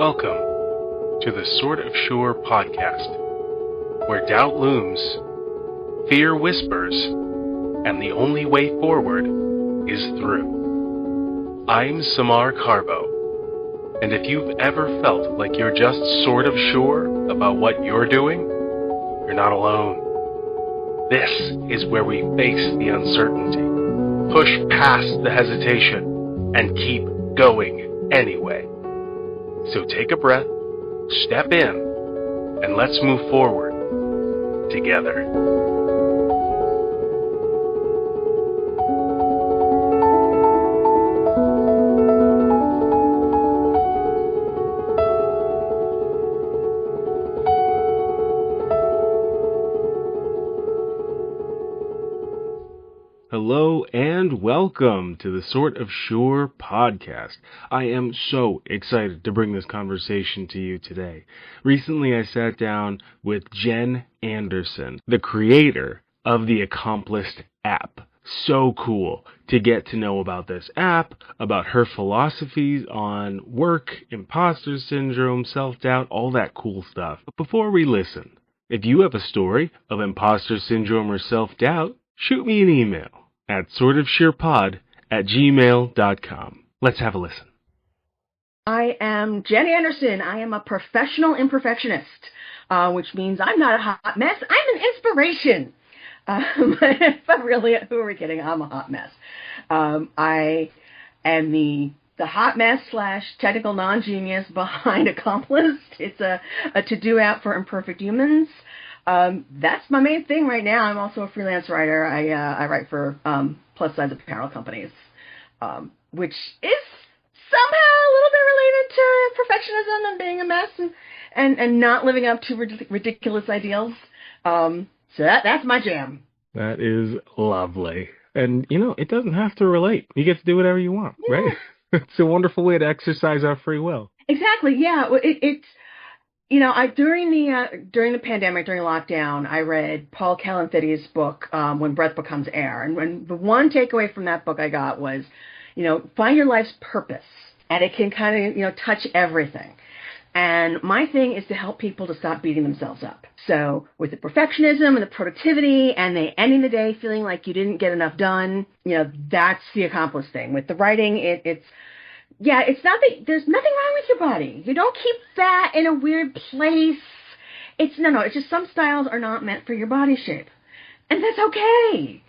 Welcome to the Sort of Sure podcast, where doubt looms, fear whispers, and the only way forward is through. I'm Samar Carbo, and if you've ever felt like you're just sort of sure about what you're doing, you're not alone. This is where we face the uncertainty, push past the hesitation, and keep going anyway. So take a breath, step in, and let's move forward together. Hello and welcome to the Sort of Sure podcast. I am so excited to bring this conversation to you today. Recently I sat down with Jen Anderson, the creator of the Accomplist app. So cool to get to know about this app, about her philosophies on work, imposter syndrome, self-doubt, all that cool stuff. But before we listen, if you have a story of imposter syndrome or self-doubt, shoot me an email at sortofsurepod@gmail.com. Let's have a listen. I am Jen Anderson. I am a professional imperfectionist, which means I'm not a hot mess. I'm an inspiration. But really, who are we kidding? I'm a hot mess. I am the hot mess / technical non-genius behind Accomplist. It's a to-do app for imperfect humans. That's my main thing right now. I'm also a freelance writer. I write for plus-size apparel companies, which is somehow a little bit related to perfectionism and being a mess and not living up to ridiculous ideals. So that's my jam. That is lovely. And, it doesn't have to relate. You get to do whatever you want, yeah. Right? It's a wonderful way to exercise our free will. Exactly, yeah. It's during the pandemic, during lockdown, I read Paul Kalanthidi's book, When Breath Becomes Air. And the one takeaway from that book I got was, find your life's purpose. And it can kind of, touch everything. And my thing is to help people to stop beating themselves up. So with the perfectionism and the productivity and the ending the day feeling like you didn't get enough done, that's the Accomplist thing. With the writing, it's not that there's nothing wrong with your body. You don't keep fat in a weird place. It's just some styles are not meant for your body shape. And that's okay.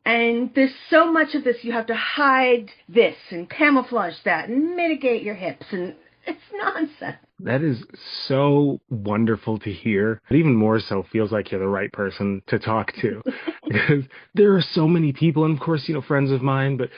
And there's so much of this, you have to hide this and camouflage that and mitigate your hips, and it's nonsense. That is so wonderful to hear. It even more so feels like you're the right person to talk to. Because there are so many people, and of course, friends of mine, but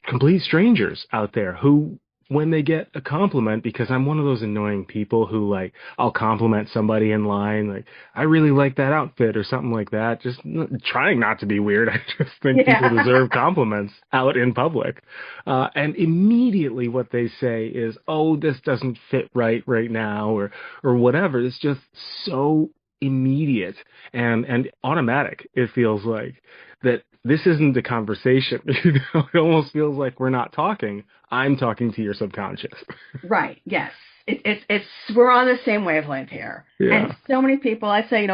complete strangers out there who, when they get a compliment, because I'm one of those annoying people who, I'll compliment somebody in line, I really like that outfit or something like that, just trying not to be weird. I just think people deserve compliments out in public. And immediately what they say is, oh, this doesn't fit right now, or whatever. It's just so immediate and automatic, it feels like, that this isn't a conversation. It almost feels like we're not talking. I'm talking to your subconscious. Right. Yes. It's we're on the same wavelength here. Yeah. And so many people, I say,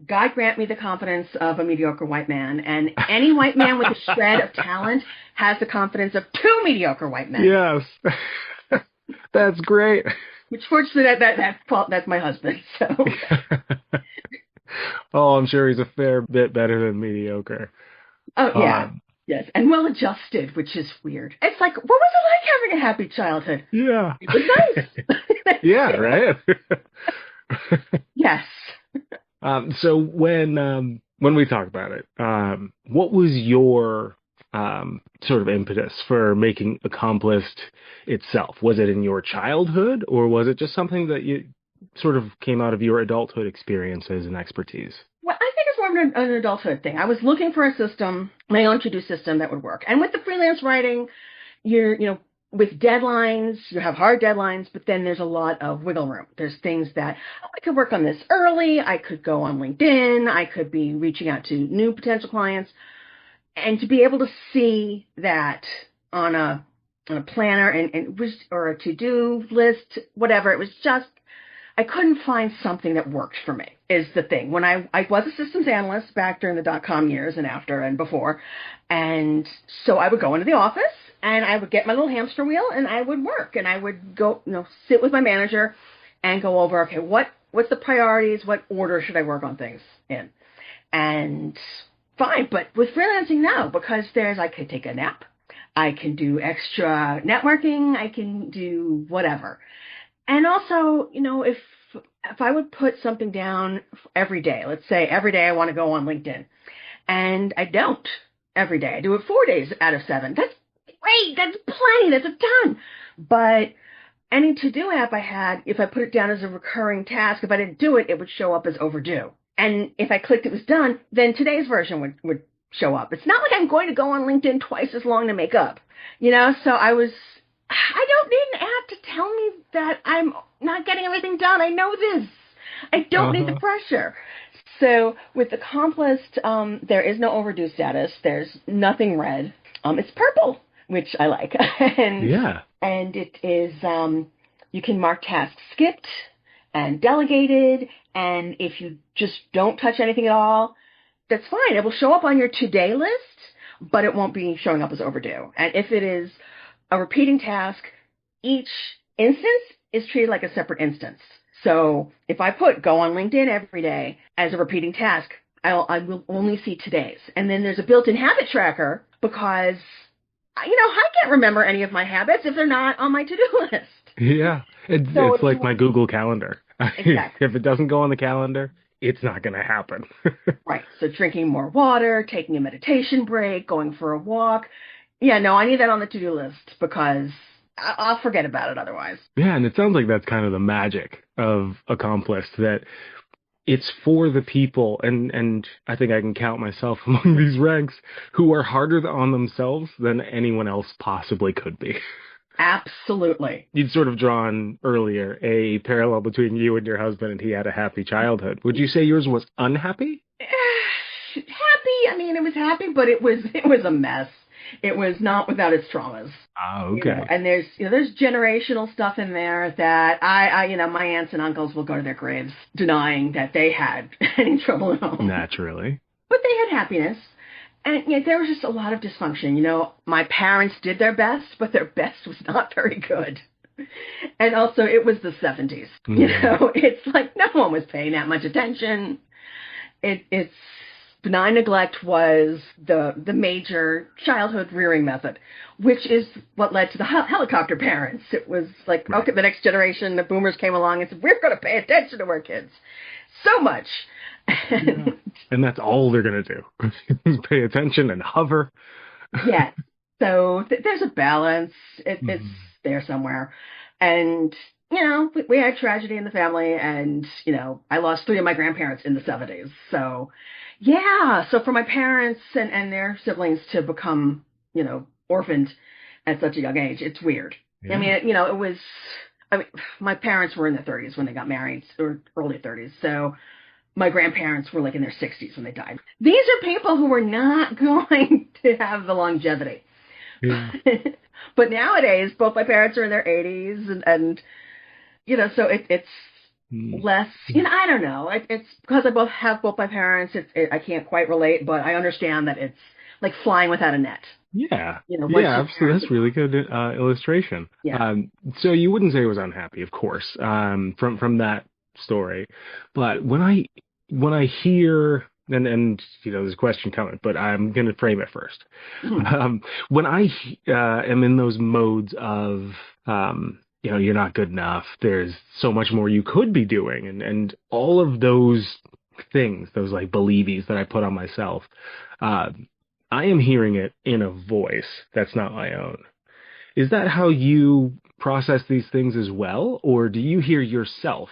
God grant me the confidence of a mediocre white man, and any white man with a shred of talent has the confidence of two mediocre white men. Yes. That's great. Which fortunately that's my husband. So. Oh, I'm sure he's a fair bit better than mediocre. Oh, yeah. Yes. And well-adjusted, which is weird. It's like, what was it like having a happy childhood? Yeah. It was nice. Yeah, right? Yes. So when we talk about it, what was your sort of impetus for making Accomplist itself? Was it in your childhood, or was it just something that you sort of came out of your adulthood experiences and expertise? Well, I think it's more of an adulthood thing. I was looking for a system, my own to-do system that would work. And with the freelance writing, with deadlines, you have hard deadlines, but then there's a lot of wiggle room. There's things that, I could work on this early, I could go on LinkedIn, I could be reaching out to new potential clients. And to be able to see that on a on a planner and it was, or a to-do list, whatever. It was just, I couldn't find something that worked for me, is the thing. When I was a systems analyst back during the dot-com years and after and before. And so I would go into the office and I would get my little hamster wheel and I would work and I would go, sit with my manager and go over, okay, what's the priorities? What order should I work on things in? And fine. But with freelancing now, because I could take a nap, I can do extra networking, I can do whatever. And also, if I would put something down every day, let's say every day I want to go on LinkedIn, and I don't every day. I do it 4 days out of 7. That's great. That's plenty. That's a ton. But any to-do app I had, if I put it down as a recurring task, if I didn't do it, it would show up as overdue. And if I clicked it was done, then today's version would show up. It's not like I'm going to go on LinkedIn twice as long to make up, so I don't need an app to tell me that I'm not getting everything done. I know this. I don't need the pressure. So with Accomplist, there is no overdue status. There's nothing red. It's purple, which I like. And it is, you can mark tasks skipped and delegated. And if you just don't touch anything at all, that's fine. It will show up on your to-day list, but it won't be showing up as overdue. And if it is a repeating task, each instance is treated like a separate instance. So if I put go on LinkedIn every day as a repeating task, I will only see today's. And then there's a built-in habit tracker because, I can't remember any of my habits if they're not on my to-do list. Yeah. It's like my Google Calendar. Exactly. If it doesn't go on the calendar, it's not going to happen. Right. So drinking more water, taking a meditation break, going for a walk. Yeah, no, I need that on the to-do list because I'll forget about it otherwise. Yeah, and it sounds like that's kind of the magic of Accomplist, that it's for the people, and I think I can count myself among these ranks, who are harder on themselves than anyone else possibly could be. Absolutely. You'd sort of drawn earlier a parallel between you and your husband, and he had a happy childhood. Would you say yours was unhappy? Happy. I mean, it was happy, but it was a mess. It was not without its traumas. Oh, okay. And there's generational stuff in there that my aunts and uncles will go to their graves denying that they had any trouble at all. Naturally. But they had happiness. And there was just a lot of dysfunction. My parents did their best, but their best was not very good. And also, it was the 70s. It's like no one was paying that much attention. It's benign neglect was the major childhood rearing method, which is what led to the helicopter parents. It was like, right. Okay, the next generation, the boomers came along and said, we're going to pay attention to our kids so much. And that's all they're going to do. Pay attention and hover. Yeah. So there's a balance. It's there somewhere. And, we had tragedy in the family and, I lost 3 of my grandparents in the 70s. So, yeah. So for my parents and their siblings to become, orphaned at such a young age, it's weird. Yeah. I mean, my parents were in their 30s when they got married, or early 30s. So my grandparents were like in their 60s when they died. These are people who were not going to have the longevity. Yeah. But nowadays, both my parents are in their 80s and so it's less, I don't know. It's because I have both my parents. I can't quite relate, but I understand that it's like flying without a net. Yeah. Absolutely. That's really good illustration. Yeah. So you wouldn't say it was unhappy, of course, from that story. But when I hear, and there's a question coming, but I'm going to frame it first. Mm-hmm. When I am in those modes of, you're not good enough, there's so much more you could be doing, and all of those things, those like believies that I put on myself, I am hearing it in a voice that's not my own. Is that how you process these things as well, or do you hear yourself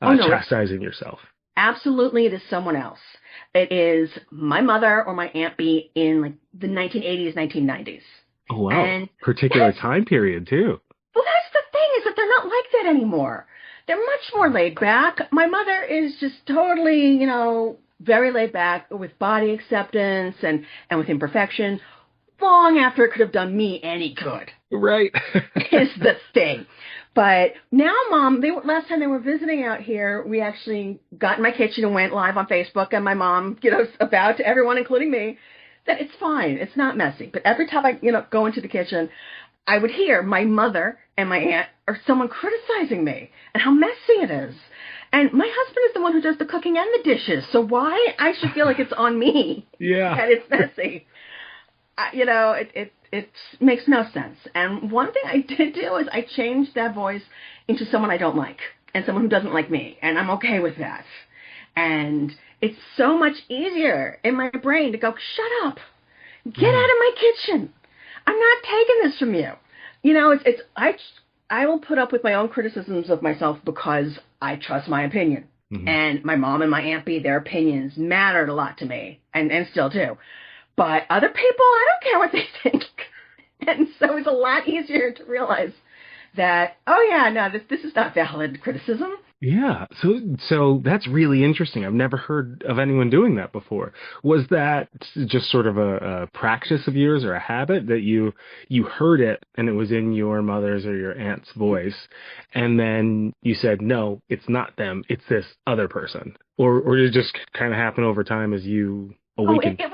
chastising yourself? Absolutely, it is someone else. It is my mother or my Aunt B in like the 1980s, 1990s. Oh, wow. And particular time period, too. Well, that's the thing, is that they're not like that anymore. They're much more laid back. My mother is just totally, very laid back with body acceptance and with imperfection. long after it could have done me any good. Right. Is the thing. But now, Mom, last time they were visiting out here, we actually got in my kitchen and went live on Facebook, and my mom, avowed to everyone, including me, that it's fine. It's not messy. But every time I, go into the kitchen, I would hear my mother and my aunt or someone criticizing me and how messy it is. And my husband is the one who does the cooking and the dishes. So why I should feel like it's on me that it's messy? It makes no sense. And one thing I did do is I changed that voice into someone I don't like and someone who doesn't like me. And I'm okay with that. And it's so much easier in my brain to go, shut up, get out of my kitchen. I'm not taking this from you. I will put up with my own criticisms of myself because I trust my opinion. Mm-hmm. And my mom and my Aunt B, their opinions mattered a lot to me and still do. But other people, I don't care what they think. And so it's a lot easier to realize that, oh yeah, no, this is not valid criticism. Yeah. So that's really interesting. I've never heard of anyone doing that before. Was that just sort of a practice of yours or a habit that you heard it and it was in your mother's or your aunt's voice, and then you said, no, it's not them, it's this other person? Or did it just kind of happen over time as you awakened? It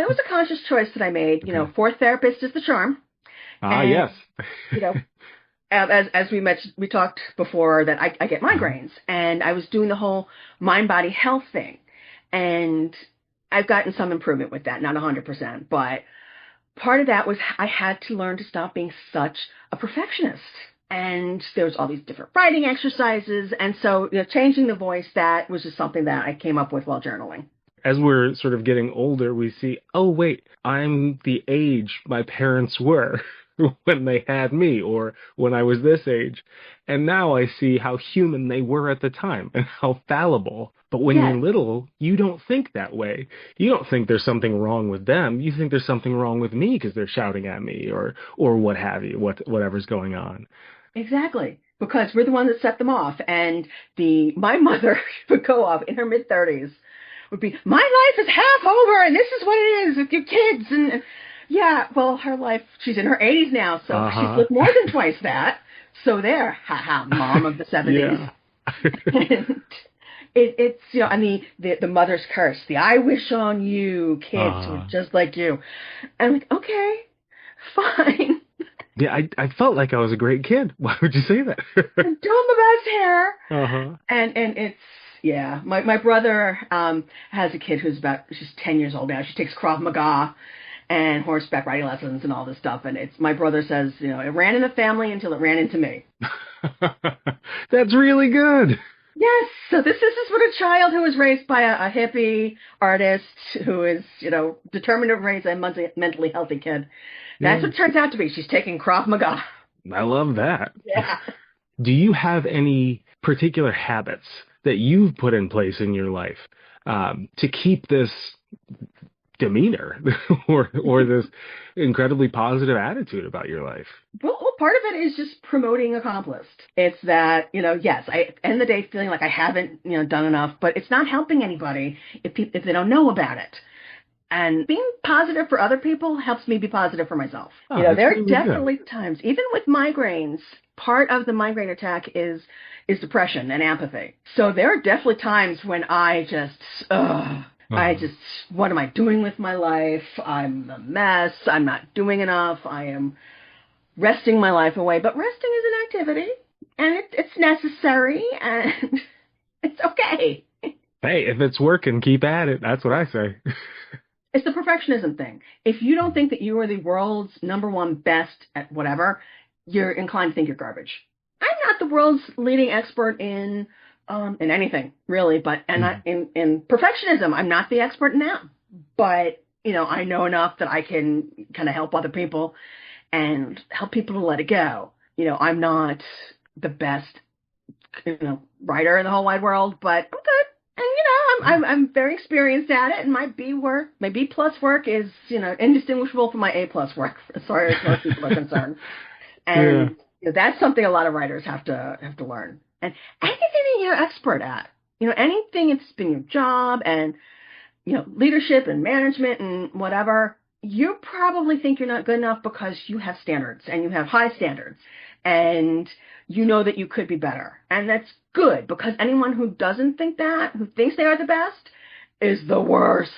was a conscious choice that I made. Okay. Fourth therapist is the charm. Yes. As we talked before that I get migraines, and I was doing the whole mind-body health thing, and I've gotten some improvement with that, not 100%, but part of that was I had to learn to stop being such a perfectionist. And there was all these different writing exercises, and so changing the voice, that was just something that I came up with while journaling. As we're sort of getting older, we see, oh, wait, I'm the age my parents were when they had me or when I was this age. And now I see how human they were at the time and how fallible. But when you're little, you don't think that way. You don't think there's something wrong with them. You think there's something wrong with me because they're shouting at me or what have you, whatever's going on. Exactly. Because we're the ones that set them off. And my mother would go off in her mid-30s. Would be, my life is half over, and this is what it is with your kids. And yeah, well, her life, she's in her 80s now, so she's lived more than twice that. So there, mom of the 70s. And it's, and the mother's curse, the I wish on you kids were just like you. And I'm like, okay, fine. Yeah, I felt like I was a great kid. Why would you say that? I'm doing the best hair. And it's, yeah, my brother has a kid she's 10 years old now. She takes Krav Maga and horseback riding lessons and all this stuff. And my brother says, it ran in the family until it ran into me. That's really good. Yes. So this is what a child who was raised by a hippie artist who is, determined to raise a mentally healthy kid. That's what it turns out to be. She's taking Krav Maga. I love that. Yeah. Do you have any particular habits that you've put in place in your life to keep this demeanor or this incredibly positive attitude about your life? Well, part of it is just promoting Accomplist. It's that, yes, I end the day feeling like I haven't, done enough, but it's not helping anybody if they don't know about it. And being positive for other people helps me be positive for myself. There are definitely times, even with migraines, part of the migraine attack is depression and apathy. So there are definitely times when I just, what am I doing with my life? I'm a mess. I'm not doing enough. I am resting my life away. But resting is an activity, and it's necessary, and it's okay. Hey, if it's working, keep at it. That's what I say. It's the perfectionism thing. If you don't think that you are the world's number one best at whatever, you're inclined to think you're garbage. I'm not the world's leading expert in anything, really, but in perfectionism, I'm not the expert in that. But, I know enough that I can kind of help other people and help people to let it go. I'm not the best, writer in the whole wide world, but I'm good. And, I'm very experienced at it, and my B plus work is, indistinguishable from my A plus work, as far as most people are concerned. And that's something a lot of writers have to learn. And anything that you're expert at, anything it's been your job and, leadership and management and whatever, you probably think you're not good enough because you have standards and you have high standards and you know that you could be better. And that's good, because anyone who doesn't think that, who thinks they are the best, is the worst.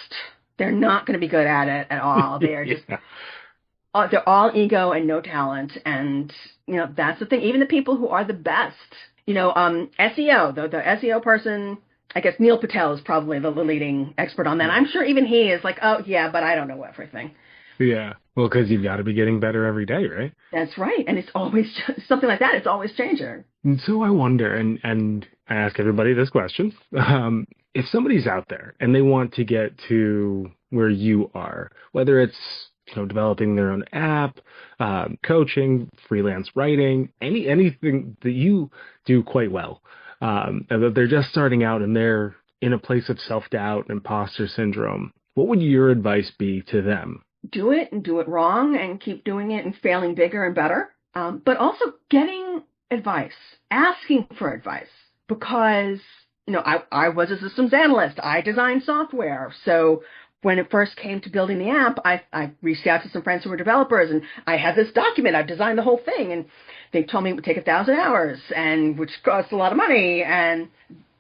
They're not going to be good at it at all. They are just, they're all ego and no talent. And, that's the thing. Even the people who are the best, SEO, the SEO person, I guess Neil Patel is probably the leading expert on that. I'm sure even he is like, oh, yeah, but I don't know everything. Yeah. Well, because you've got to be getting better every day, right? That's right. And it's always something like that. It's always changing. And so I wonder, and I ask everybody this question, if somebody's out there and they want to get to where you are, whether it's developing their own app, coaching, freelance writing, anything that you do quite well, and that they're just starting out and they're in a place of self-doubt and imposter syndrome, what would your advice be to them? Do it and do it wrong and keep doing it and failing bigger and better. But also getting advice, asking for advice, because, I was a systems analyst. I designed software. So when it first came to building the app, I reached out to some friends who were developers, and I had this document. I've designed the whole thing, and they told me it would take 1,000 hours, and which cost a lot of money. And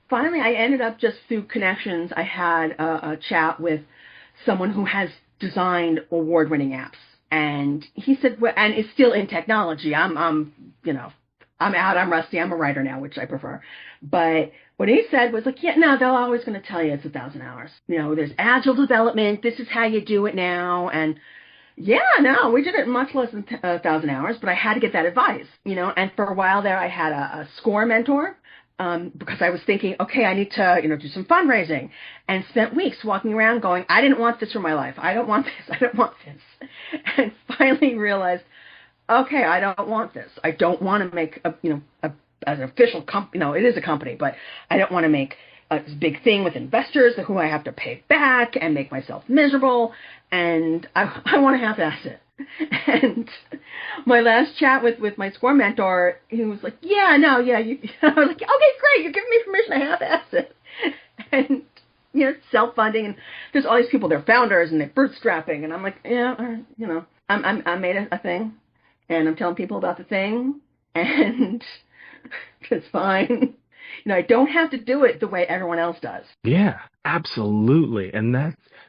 finally, I ended up, just through connections, I had a chat with someone who has designed award-winning apps. And he said, well, and it's still in technology. I'm out, I'm rusty, I'm a writer now, which I prefer. But what he said was like, yeah, no, they're always going to tell you it's 1,000 hours. There's agile development. This is how you do it now. And yeah, no, we did it much less than 1,000 hours, but I had to get that advice, and for a while there, I had a score mentor. Because I was thinking, okay, I need to, do some fundraising, and spent weeks walking around going, I didn't want this for my life. I don't want this. I don't want this. And finally realized, okay, I don't want this. I don't want to make an official company. It is a company, but I don't want to make this big thing with investors who I have to pay back and make myself miserable. And I want to half-ass it. And my last chat with my score mentor, he was like, yeah, no, yeah. I was like, okay, great. You're giving me permission to half-ass it. And, self-funding. And there's all these people, they're founders and they're bootstrapping. And I'm like, yeah, I made a thing. And I'm telling people about the thing. And it's fine. I don't have to do it the way everyone else does. Yeah, absolutely. And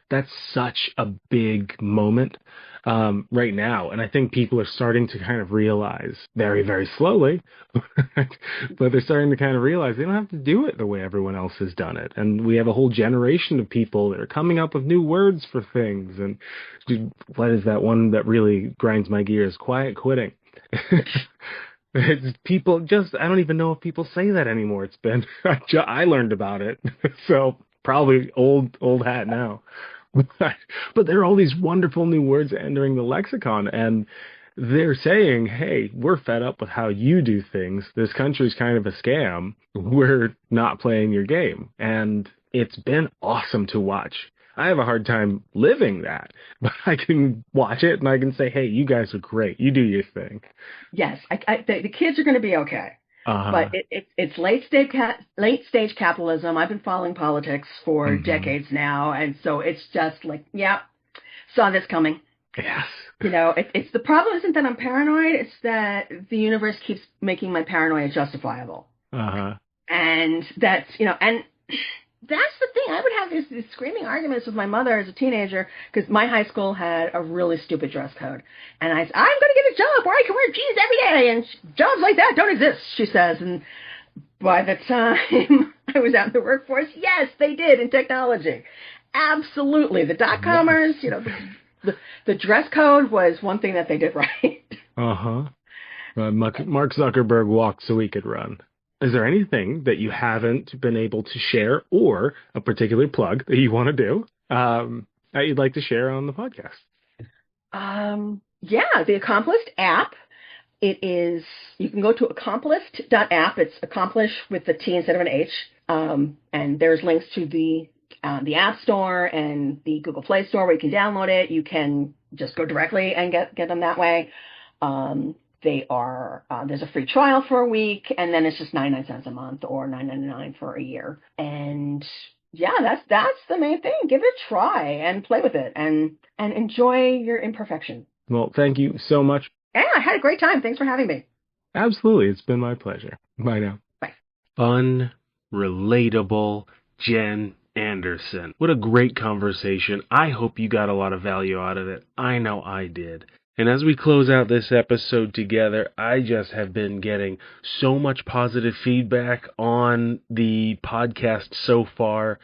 that's such a big moment right now. And I think people are starting to kind of realize very, very slowly, but they're starting to kind of realize they don't have to do it the way everyone else has done it. And we have a whole generation of people that are coming up with new words for things. And what is that one that really grinds my gears? Quiet quitting. It's people I don't even know if people say that anymore. It's been, I learned about it. So probably old hat now. But there are all these wonderful new words entering the lexicon, and they're saying, hey, we're fed up with how you do things. This country's kind of a scam. We're not playing your game. And it's been awesome to watch. I have a hard time living that, but I can watch it and I can say, hey, you guys are great. You do your thing. Yes, the kids are going to be okay. Uh-huh. But it's late stage capitalism. I've been following politics for decades now, and so it's just like, yeah, saw this coming. Yes. It's the problem isn't that I'm paranoid. It's that the universe keeps making my paranoia justifiable. Uh-huh. And that's, and that's the thing. I would have these screaming arguments with my mother as a teenager, because my high school had a really stupid dress code. And I said, I'm going to get a job where I can wear jeans every day. And jobs like that don't exist, she says. And by the time I was out in the workforce, yes, they did in technology. Absolutely. The dot-commers, the dress code was one thing that they did right. Uh-huh. Mark Zuckerberg walked so he could run. Is there anything that you haven't been able to share, or a particular plug that you want to do that you'd like to share on the podcast? Yeah, the Accomplist app. It is, you can go to accomplist.app. It's accomplish with the T instead of an H. And there's links to the App Store and the Google Play Store where you can download it. You can just go directly and get them that way. They are, there's a free trial for a week, and then it's just 99 cents a month or $9.99 for a year. And Yeah, that's the main thing. Give it a try and play with it and enjoy your imperfection. Well, thank you so much. Yeah, I had a great time. Thanks for having me. Absolutely. It's been my pleasure. Bye now. Bye. Unrelatable Jen Anderson. What a great conversation. I hope you got a lot of value out of it. I know I did. And as we close out this episode together, I just have been getting so much positive feedback on the podcast so far.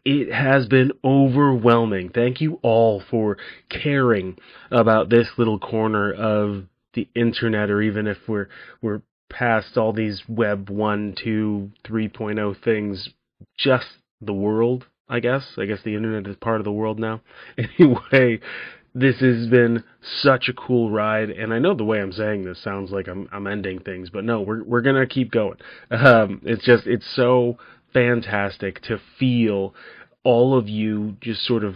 It has been overwhelming. Thank you all for caring about this little corner of the internet, or even if we're past all these web 1, 2, 3.0 things, just the world, I guess. I guess the internet is part of the world now. Anyway, this has been such a cool ride, and I know the way I'm saying this sounds like I'm ending things, but no, we're gonna keep going. It's so fantastic to feel all of you just sort of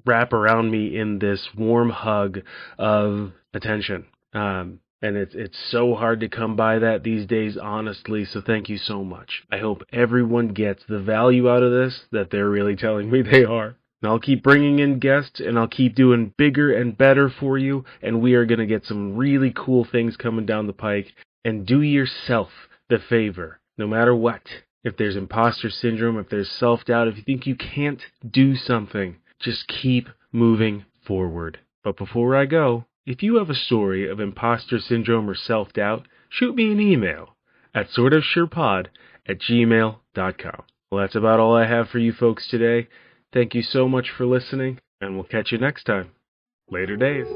wrap around me in this warm hug of attention. And it's so hard to come by that these days, honestly, so thank you so much. I hope everyone gets the value out of this that they're really telling me they are. And I'll keep bringing in guests, and I'll keep doing bigger and better for you, and we are going to get some really cool things coming down the pike. And do yourself the favor, no matter what. If there's imposter syndrome, if there's self-doubt, if you think you can't do something, just keep moving forward. But before I go, if you have a story of imposter syndrome or self-doubt, shoot me an email at sortofsurepod@gmail.com. Well, that's about all I have for you folks today. Thank you so much for listening, and we'll catch you next time. Later days.